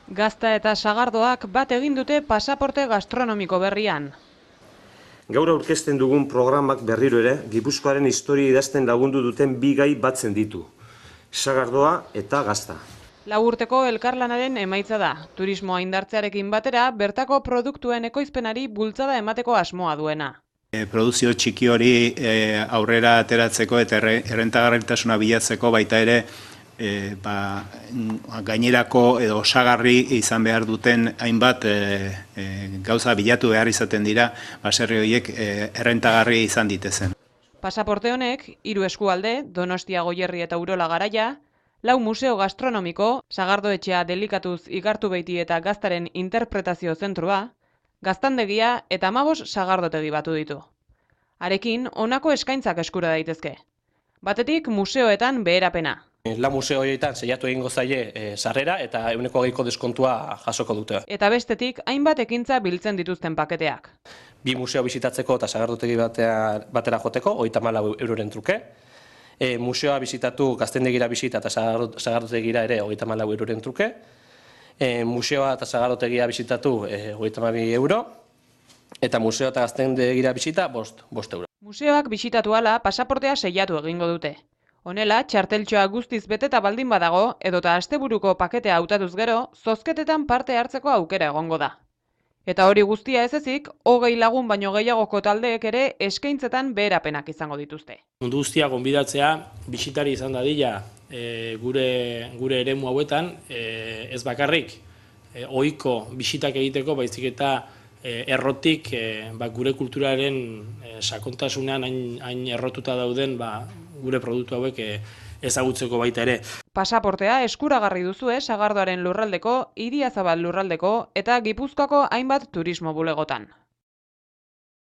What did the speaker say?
Gazta eta Sagardoak bat egin dute pasaporte gastronomiko berrian. Gaur aurkezten dugun programak berriro ere, Gipuzkoaren historia idazten lagundu duten bi gai batzen ditu. Sagardoa eta Gazta. 4 urteko elkarlanaren emaitza da. Turismoa indartzearekin batera, bertako produktuen ekoizpenari bultzada emateko asmoa duena. Produzio txiki hori aurrera ateratzeko eta errentagarritasuna bilatzeko baita ere gainerako edo osagarri izan behar duten hainbat gauza bilatu behar izaten dira baserri horiek errentagarri izan ditezen. Pasaporte honek 3 eskualde, Donostia, Goierri eta Urola Garaia, 4 museo gastronomiko, Sagardoetxea delikatuz Igartubeiti eta Gaztaren interpretazio zentrua, gaztandegia eta 15 sagardotegi batu ditu. Harekin, honako eskaintzak eskura daitezke. Batetik, museoetan beherapena. La museo horietan saiatu egingo zaie sarrera eta 20% deskontua jasoko dute. Eta bestetik, hainbat ekintza biltzen dituzten paketeak. 2 museo bisitatzeko eta sagardotegi batera joteko, 34 euroren truke. Museoa bisitatu, gaztendegira bisita eta sagardotegira ere 34 euroren truke. Museoa eta sagardotegia bisitatu 32 euro. Eta museo eta gaztendegira bisita 5 euro. Museoak bisitatu ala pasaportea seiatu egingo dute. Honela, txarteltxoa guztiz beteta baldin badago, edota asteburuko paketea hautatuz gero, zozketetan parte hartzeko aukera egongo da. Eta hori guztia ez ezik, 20 lagun baino gehiagoko taldeek ere eskaintzetan beherapenak izango dituzte. Mundu guztia gonbidatzea bisitari izan dadila gure eremu hauetan, ez bakarrik ohiko bisitak egiteko, baizik eta errotik gure kulturaren sakontasunean hain errotuta dauden gure produktu hauek ezagutzeko baita ere. Pasaportea eskuragarri duzue Sagardoaren lurraldeko, Idiazabal lurraldeko eta Gipuzkoako hainbat turismo bulegotan.